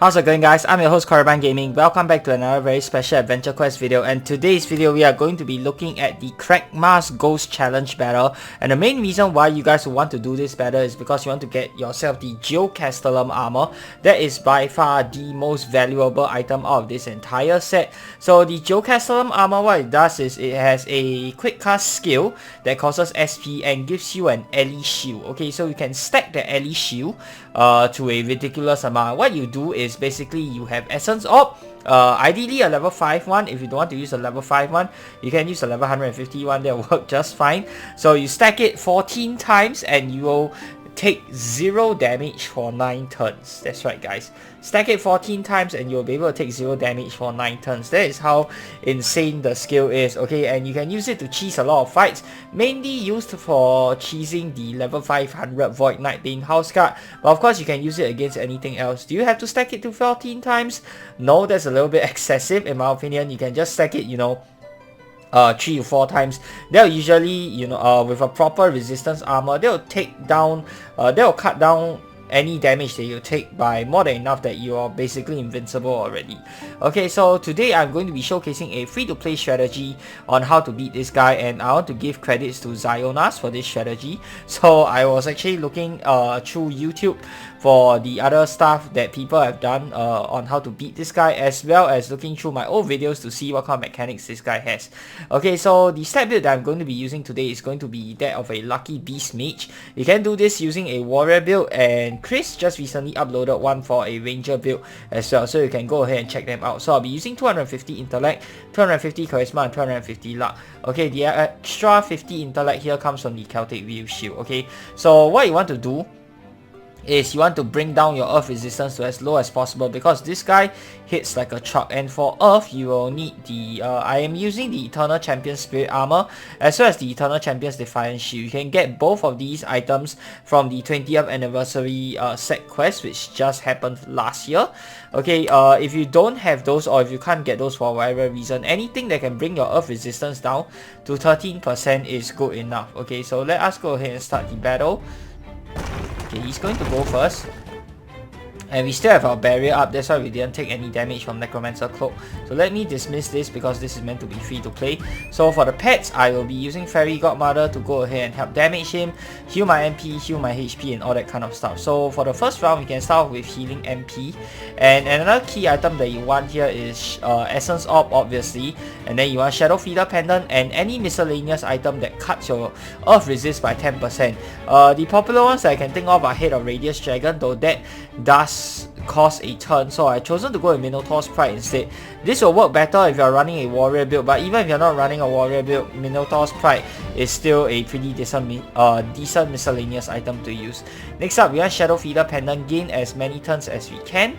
How's it going, guys? I'm your host Cragmar Gaming. Welcome back to another very special Adventure Quest video, and today's video we are going to be looking at the Cragmar's Ghost Challenge battle. And the main reason why you guys want to do this battle is because you want to get yourself the Geocastellum armor. That is by far the most valuable item out of this entire set. So the Geocastellum armor, what it does is it has a quick cast skill that causes SP and gives you an ally shield. Okay, so you can stack the ally shield to a ridiculous amount. What you do is basically you have Essence Orb, ideally a level 5 one. If you don't want to use a level 5 one, you can use a level 150 one, that will work just fine. So you stack it 14 times and you will take 0 damage for 9 turns. That's right, guys. Stack it 14 times and you'll be able to take 0 damage for 9 turns. That is how insane the skill is, okay? And you can use it to cheese a lot of fights, mainly used for cheesing the level 500 Void Knight Bane house card. But of course, you can use it against anything else. Do you have to stack it to 14 times? No, that's a little bit excessive in my opinion. You can just stack it, 3 to 4 times. They'll usually, with a proper resistance armor, they'll cut down any damage that you take by more than enough that you are basically invincible already. Okay, so today I'm going to be showcasing a free-to-play strategy on how to beat this guy, and I want to give credits to Zionas for this strategy. So I was actually looking through YouTube for the other stuff that people have done on how to beat this guy, as well as looking through my old videos to see what kind of mechanics this guy has. Okay, so the stat build that I'm going to be using today is going to be that of a Lucky Beast Mage. You can do this using a warrior build, and Chris just recently uploaded one for a ranger build as well, so you can go ahead and check them out. So I'll be using 250 intellect, 250 charisma, and 250 luck. Okay, the extra 50 intellect here comes from the Celtic Wheel Shield. Okay, so what you want to do is you want to bring down your earth resistance to as low as possible, because this guy hits like a truck. And for earth, you will need the I am using the Eternal Champion Spirit armor as well as the Eternal Champion's Defiant Shield. You can get both of these items from the 20th anniversary set quest, which just happened last year. Okay, if you don't have those, or if you can't get those for whatever reason, anything that can bring your earth resistance down to 13% is good enough. Okay, so let us go ahead and start the battle. Okay, he's going to go first. And we still have our barrier up, that's why we didn't take any damage from Necromancer Cloak. So let me dismiss this because this is meant to be free to play. So for the pets, I will be using Fairy Godmother to go ahead and help damage him, heal my MP, heal my HP, and all that kind of stuff. So for the first round, we can start with healing MP. And another key item that you want here is Essence Orb, obviously. And then you want Shadow Feeder Pendant and any miscellaneous item that cuts your Earth Resist by 10%. The popular ones that I can think of are Head of Radius Dragon, though that does cost a turn, so I chosen to go with Minotaur's Pride instead. This will work better if you're running a warrior build, but even if you're not running a warrior build, Minotaur's Pride is still a pretty decent miscellaneous item to use. Next up, we want Shadow Feeder Pendant, gain as many turns as we can.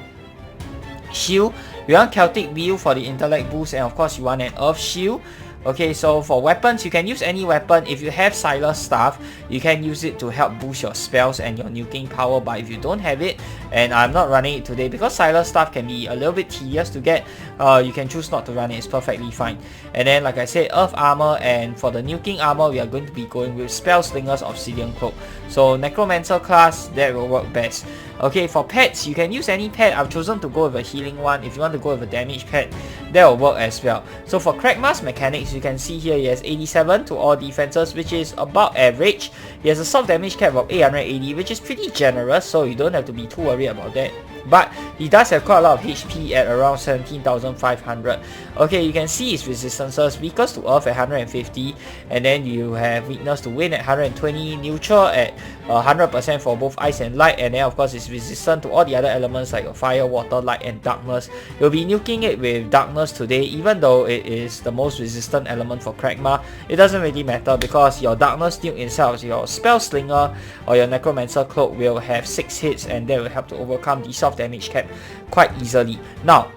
Shield, we want Celtic Wheel for the intellect boost, and of course you want an Earth Shield. Okay, so for weapons, you can use any weapon. If you have Silas Staff, you can use it to help boost your spells and your nuking power. But if you don't have it, and I'm not running it today because Silas Staff can be a little bit tedious to get, you can choose not to run it. It's perfectly fine. And then, like I said, Earth Armor, and for the nuking armor, we are going to be going with Spellslinger's Obsidian Cloak. So Necromancer class, that will work best. Okay, for pets, you can use any pet. I've chosen to go with a healing one. If you want to go with a damage pet, that will work as well. So for Cragmar's mechanics, you can see here he has 87 to all defenses, which is about average. He has a soft damage cap of 880, which is pretty generous, so you don't have to be too worried about that. But he does have quite a lot of HP at around 17,500. Okay, you can see his resistances: weakest to earth at 150, and then you have weakness to wind at 120, neutral at 100% for both ice and light, and then of course it's resistant to all the other elements like fire, water, light, and darkness. You'll be nuking it with darkness today, even though it is the most resistant element for Cragmar. It doesn't really matter because your darkness nuke inside of your spell slinger or your necromancer cloak will have 6 hits, and that will help to overcome the soft damage cap quite easily. Now,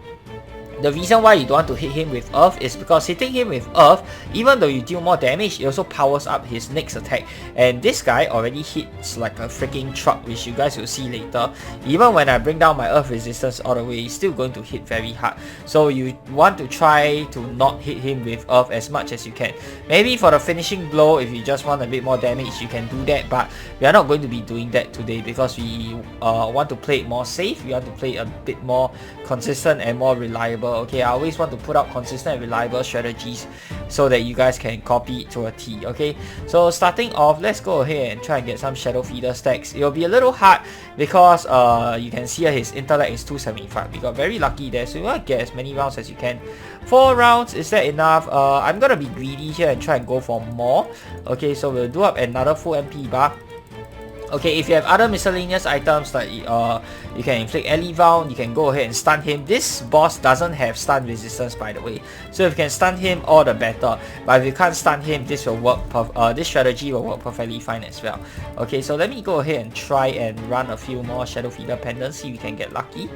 The reason why you don't want to hit him with Earth is because hitting him with Earth, even though you deal more damage, it also powers up his next attack. And this guy already hits like a freaking truck, which you guys will see later. Even when I bring down my Earth resistance all the way, he's still going to hit very hard. So you want to try to not hit him with Earth as much as you can. Maybe for the finishing blow, if you just want a bit more damage, you can do that. But we are not going to be doing that today because we want to play it more safe. We want to play a bit more consistent and more reliable. Okay, I always want to put out consistent and reliable strategies so that you guys can copy it to a T. Okay, so starting off, let's go ahead and try and get some Shadow Feeder stacks. It will be a little hard because you can see his intellect is 275. We got very lucky there, so you want to get as many rounds as you can. 4 rounds, is that enough? I'm gonna be greedy here and try and go for more. Okay, so we'll do up another full MP bar. Okay, if you have other miscellaneous items like you can inflict Ellie Vound, you can go ahead and stun him. This boss doesn't have stun resistance, by the way, so if you can stun him, all the better. But if you can't stun him, this will work. This strategy will work perfectly fine as well. Okay, so let me go ahead and try and run a few more Shadow Feeder pendants, see if we can get lucky.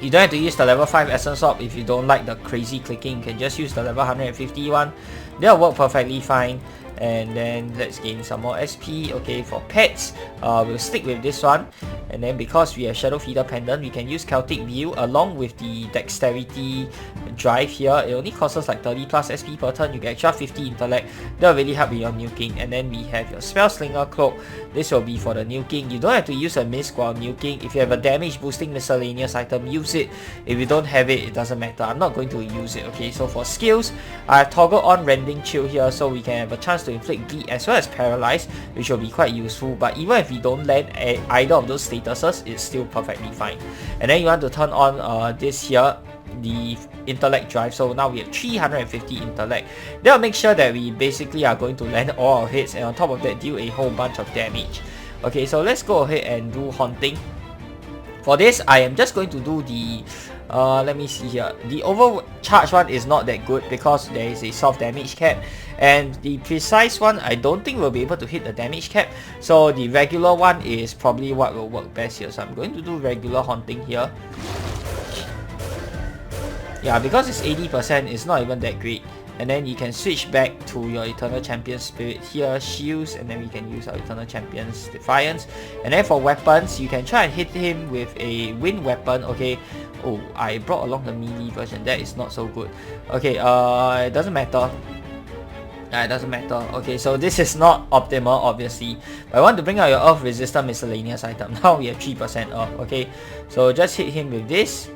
You don't have to use the level 5 Essence Orb if you don't like the crazy clicking. You can just use the level 150 one. They'll work perfectly fine. And then let's gain some more SP. Okay, for pets, we'll stick with this one. And then because we have Shadow Feeder Pendant, we can use Celtic View along with the Dexterity Drive here. It only costs us like 30 plus SP per turn. You get extra 50 intellect. That will really help with your nuking. And then we have your Spell Slinger Cloak. This will be for the nuking. You don't have to use a Mist while nuking. If you have a damage boosting miscellaneous item, use it. If you don't have it, it doesn't matter. I'm not going to use it. Okay, so for skills, I've toggled on Rending Chill here so we can have a chance to inflict bleed as well as paralyze, which will be quite useful. But even if we don't land at either of those statuses, it's still perfectly fine. And then you want to turn on this here, the intellect drive. So now we have 350 intellect. That'll make sure that we basically are going to land all our hits, and on top of that deal a whole bunch of damage. Okay, so let's go ahead and do Haunting. For this, I am just going to do the let me see here. The overcharge one is not that good because there is a soft damage cap, and the precise one I don't think we'll be able to hit the damage cap. So the regular one is probably what will work best here. So I'm going to do regular Haunting here. Yeah, because it's 80%, it's not even that great. And then you can switch back to your Eternal Champion Spirit here, Shields, and then we can use our Eternal Champion's Defiance. And then for weapons, you can try and hit him with a wind weapon. Okay, oh, I brought along the melee version. That is not so good. Okay, it doesn't matter. It doesn't matter. Okay, so this is not optimal, obviously. But I want to bring out your Earth Resistant Miscellaneous item. Now we have 3% Earth. Okay, so just hit him with this.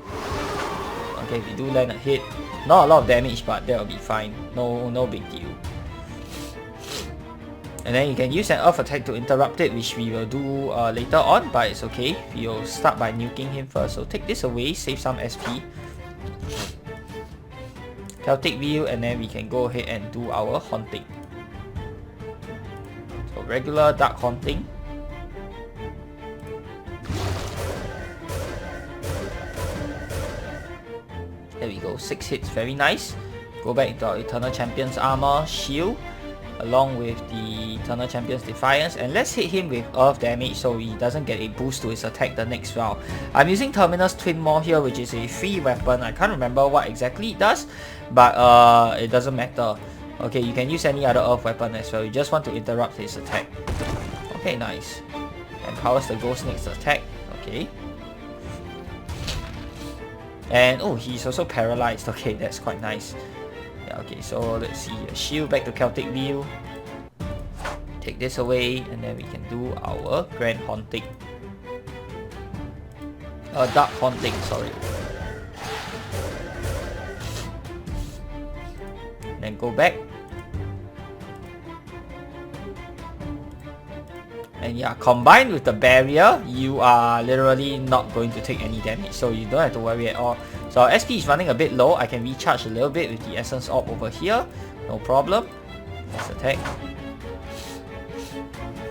Okay, we do land a hit. Not a lot of damage, but that will be fine. No big deal. And then you can use an Earth attack to interrupt it, which we will do later on, but it's okay. We'll start by nuking him first. So take this away, save some SP. Celtic View, and then we can go ahead and do our Haunting. So regular Dark Haunting. There we go, 6 hits, very nice. Go back into our Eternal Champion's Armor, Shield, along with the Eternal Champion's Defiance, and let's hit him with Earth damage so he doesn't get a boost to his attack the next round. I'm using Terminus Twin Maul here, which is a free weapon. I can't remember what exactly it does, but it doesn't matter. Okay, you can use any other Earth weapon as well. You just want to interrupt his attack. Okay, nice. And powers the Ghost next attack. Okay. And oh, he's also paralyzed. Okay, that's quite nice. Yeah, okay, so let's see. Shield back to Celtic View. Take this away, and then we can do our Grand Haunting. Dark Haunting, sorry. And then go back. And yeah, combined with the barrier, you are literally not going to take any damage, so you don't have to worry at all. So our SP is running a bit low. I can recharge a little bit with the Essence Orb over here. No problem. Let's attack.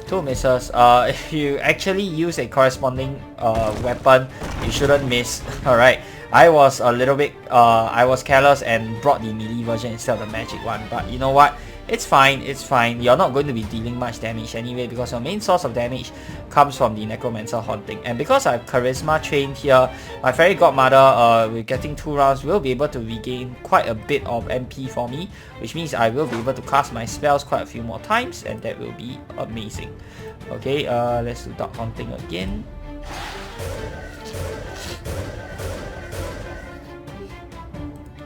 2 misses. If you actually use a corresponding weapon, you shouldn't miss. Alright. I was a little bit, I was careless and brought the melee version instead of the magic one. But you know what? It's fine, it's fine. You're not going to be dealing much damage anyway because your main source of damage comes from the Necromancer Haunting. And because I have Charisma trained here, my Fairy Godmother, with getting 2 rounds, will be able to regain quite a bit of MP for me, which means I will be able to cast my spells quite a few more times, and that will be amazing. Okay, let's do Dark Haunting again.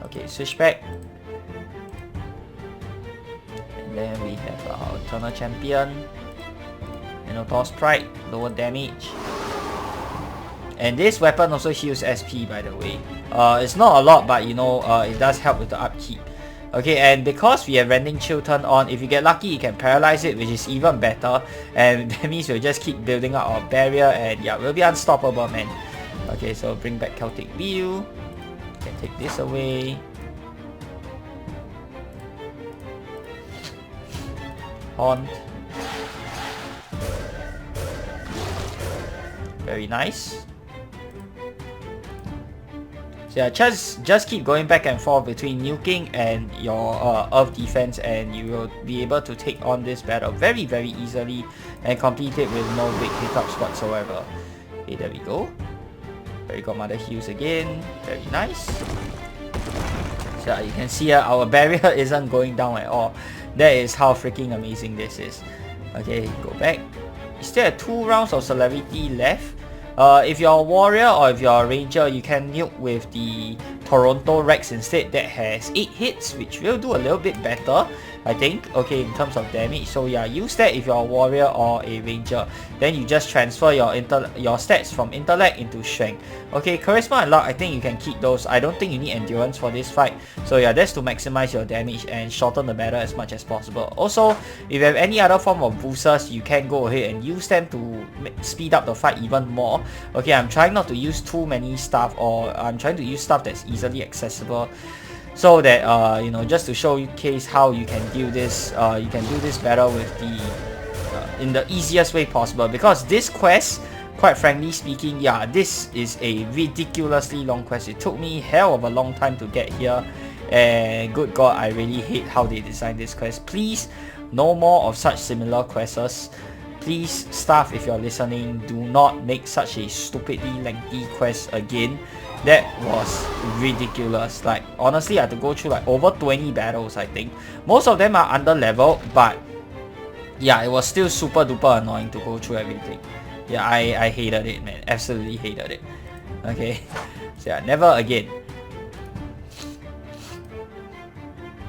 Okay, switch back. And then we have our Eternal Champion. Minotaur's Pride, lower damage. And this weapon also heals SP, by the way. It's not a lot, but you know, it does help with the upkeep. Okay, and because we have Rending Chill turned on, if you get lucky, you can paralyze it, which is even better. And that means we'll just keep building up our barrier, and yeah, we'll be unstoppable, man. Okay, so bring back Celtic View. Can take this away. Haunt. Very nice. So yeah, just keep going back and forth between nuking and your earth defense, and you will be able to take on this battle very, very easily and complete it with no big hiccups whatsoever. Okay, there we go. Fairy Godmother heals again. Very nice. So you can see our barrier isn't going down at all. That is how freaking amazing this is. Okay, go back. You still have 2 rounds of celerity left. If you're a warrior or if you're a ranger, you can nuke with the Toronto Rex instead. That has 8 hits, which will do a little bit better, I think, okay, in terms of damage. So yeah, use that if you're a warrior or a ranger. Then you just transfer your stats from intellect into strength. Okay, charisma and luck, I think you can keep those. I don't think you need endurance for this fight. So yeah, that's to maximize your damage and shorten the battle as much as possible. Also, if you have any other form of boosters, you can go ahead and use them to speed up the fight even more. Okay, I'm trying not to use too many stuff, or I'm trying to use stuff that's easily accessible, so that you know, just to showcase how you can do this. You can do this battle with the in the easiest way possible, because this quest, quite frankly speaking, yeah, this is a ridiculously long quest. It took me hell of a long time to get here, and good god, I really hate how they designed this quest. Please, no more of such similar quests. Please, staff, if you're listening, do not make such a stupidly lengthy quest again. That was ridiculous. Like, honestly, I had to go through like over 20 battles, I think. Most of them are under level, but yeah, it was still super duper annoying to go through everything. Yeah, I hated it, man. Absolutely hated it. Okay, so yeah, never again.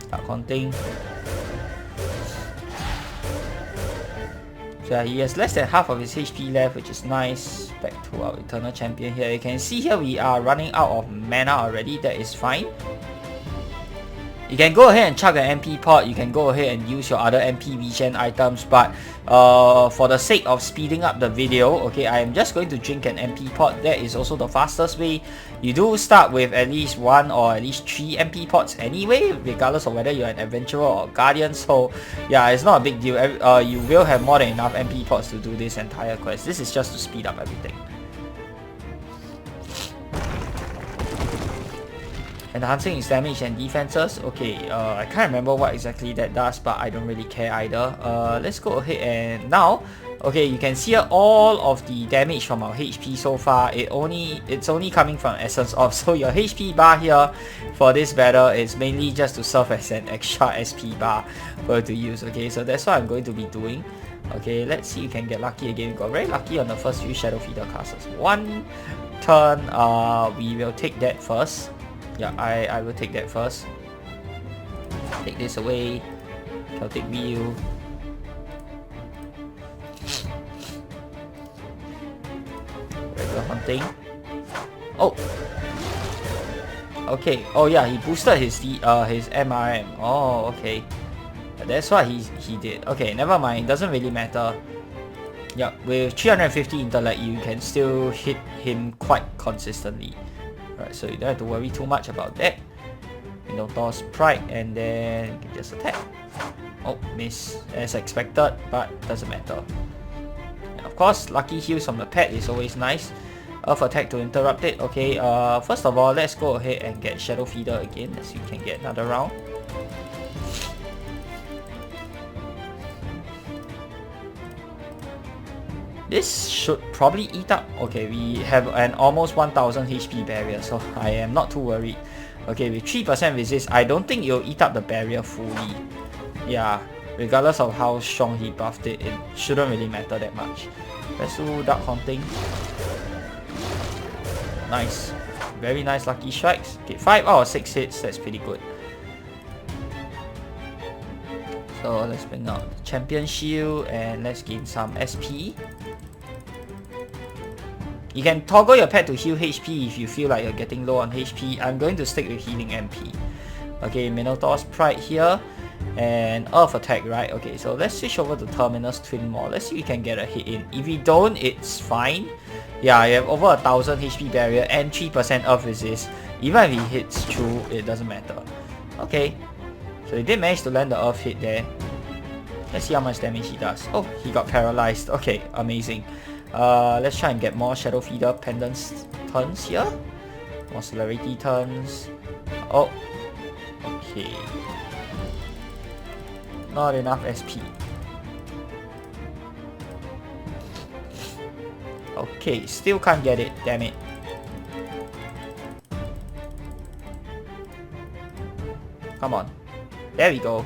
Dark Haunting. So yeah, he has less than half of his HP left, which is nice. Back to our Eternal Champion here. You can see here we are running out of mana already. That is fine. You can go ahead and chuck an MP pot. You can go ahead and use your other MP regen items, but for the sake of speeding up the video, okay, I am just going to drink an MP pot. That is also the fastest way. You do start with at least 1 or at least 3 MP pots anyway, regardless of whether you're an adventurer or guardian. So yeah, it's not a big deal. You will have more than enough MP pots to do this entire quest. This is just to speed up everything. Enhancing its damage and defenses. Okay, I can't remember what exactly that does, but I don't really care either. Let's go ahead and now, okay, you can see all of the damage from our HP so far. It's only coming from Essence of. So your HP bar here for this battle is mainly just to serve as an extra SP bar for you to use. Okay, so that's what I'm going to be doing. Okay, let's see if you can get lucky again. We got very lucky on the first few Shadow Feeder casters. One turn, we will take that first. Yeah, I will take that first. Take this away. Celtic View. Regular Hunting. Oh! Okay. Oh yeah, he boosted his MRM. Oh, okay. That's what he did. Okay, never mind. Doesn't really matter. Yeah, with 350 intellect, you can still hit him quite consistently. Right, so you don't have to worry too much about that. Minotaur's Pride, and then you can just attack. Oh, miss as expected, but doesn't matter. And of course, lucky heals from the pet is always nice. Earth attack to interrupt it. Okay, first of all, let's go ahead and get Shadow Feeder again, as you can get another round. This should probably eat up. Okay, we have an almost 1000 HP barrier, so I am not too worried. Okay, with 3% resist, I don't think it'll eat up the barrier fully. Yeah, regardless of how strong he buffed it, it shouldn't really matter that much. Let's do Dark Haunting. Nice. Very nice lucky strikes. Okay, 5 out of 6 hits, that's pretty good. So let's bring out the Champion Shield and let's gain some SP. You can toggle your pet to heal HP if you feel like you're getting low on HP. I'm going to stick with healing MP. Okay, Minotaur's Pride here. And Earth Attack, right? Okay, so let's switch over to Terminus Twin Maw. Let's see if we can get a hit in. If we don't, it's fine. Yeah, you have over 1000 HP barrier and 3% Earth resist. Even if he hits through, it doesn't matter. Okay, so he did manage to land the Earth hit there. Let's see how much damage he does. Oh, he got paralyzed. Okay, amazing. Let's try and get more Shadow Feeder Pendants turns here. More Celerity turns. Oh, okay. Not enough SP. Okay, still can't get it, damn it. Come on. There we go.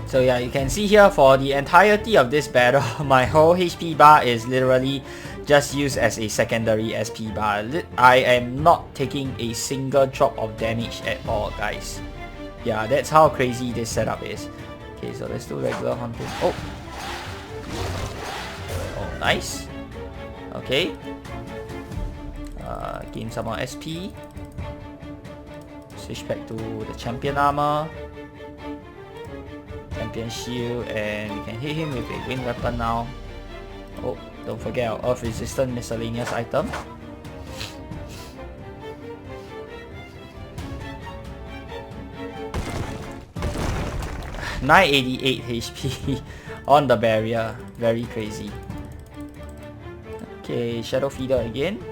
So yeah, you can see here for the entirety of this battle, my whole HP bar is literally just used as a secondary SP bar. I am not taking a single drop of damage at all, guys. Yeah, that's how crazy this setup is. Okay, so let's do regular hunting. Oh, nice. Okay. Gain some more SP. Switch back to the champion armor. Champion shield, and we can hit him with a wind weapon now. Oh, don't forget our earth resistant miscellaneous item. (988) HP on the barrier, very crazy. Okay, Shadow Feeder again.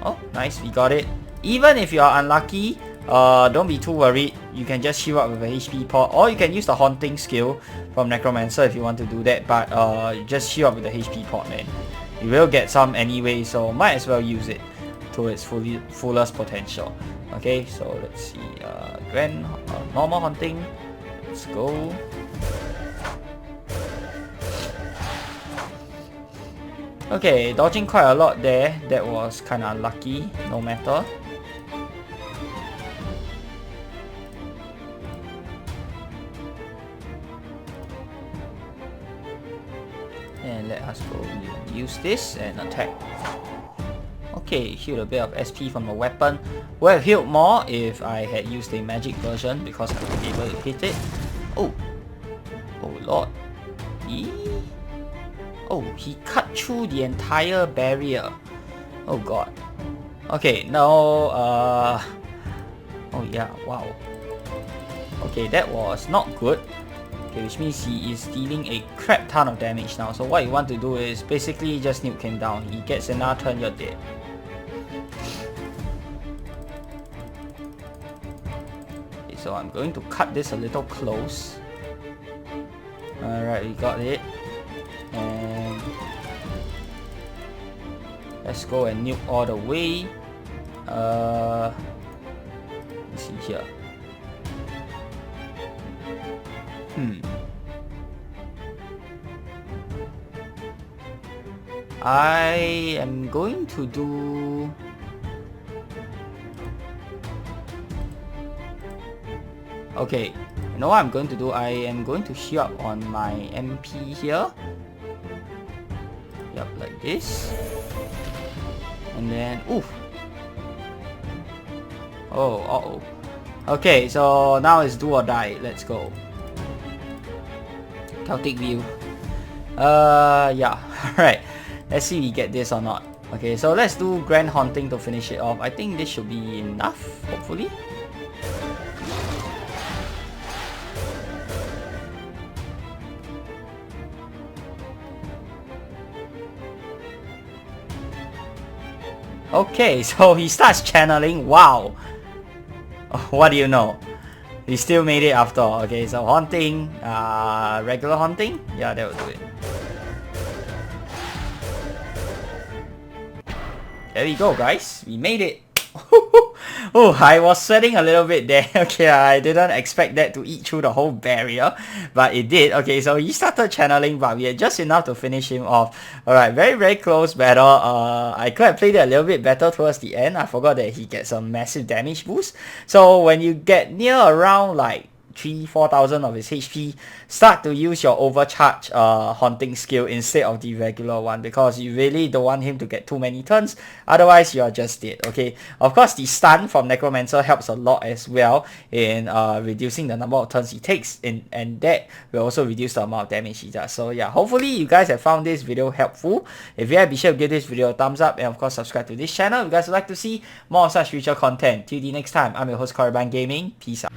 Oh, nice, we got it. Even if you are unlucky, don't be too worried. You can just heal up with a HP pot, or you can use the Haunting skill from Necromancer if you want to do that, but just heal up with the HP pot, man. You will get some anyway, so might as well use it to its fullest potential. Okay, so let's see. Normal Haunting. Let's go. Okay, dodging quite a lot there. That was kind of unlucky, no matter. And let us go use this and attack. Okay, healed a bit of SP from the weapon. Would have healed more if I had used a magic version because I would be able to hit it. Oh, oh lord. Oh, he cut through the entire barrier. Oh god. Okay, now oh yeah, wow. Okay, that was not good. Okay, which means he is dealing a crap ton of damage now. So what you want to do is basically just nuke him down. He gets another turn, you're dead. Okay, so I'm going to cut this a little close. Alright, we got it. And let's go and nuke all the way. Let's see here. I am going to do... Okay, you know what I'm going to do? I am going to heal up on my MP here. Yep, like this. And then, oof. Oh, uh-oh. Okay, so now it's do or die. Let's go. Celtic view. Yeah. Alright. Let's see if we get this or not. Okay, so let's do Grand Haunting to finish it off. I think this should be enough, hopefully. Okay, so he starts channeling. Wow. What do you know? We still made it after all. Okay, so haunting, regular haunting? Yeah, that will do it. There we go, guys. We made it. Oh, I was sweating a little bit there. Okay, I didn't expect that to eat through the whole barrier, but it did. Okay, so he started channeling, but we had just enough to finish him off. Alright, very close battle. I could have played it a little bit better towards the end. I forgot that he gets a massive damage boost. So when you get near around like 3,000-4,000 of his HP, start to use your overcharge haunting skill instead of the regular one, because you really don't want him to get too many turns, otherwise you're just dead. Okay, of course the stun from Necromancer helps a lot as well in reducing the number of turns he takes, and that will also reduce the amount of damage he does. So yeah, hopefully you guys have found this video helpful. If you have, be sure to give this video a thumbs up, and of course subscribe to this channel if you guys would like to see more of such future content. Till the next time, I'm your host Cragmar Gaming. Peace out.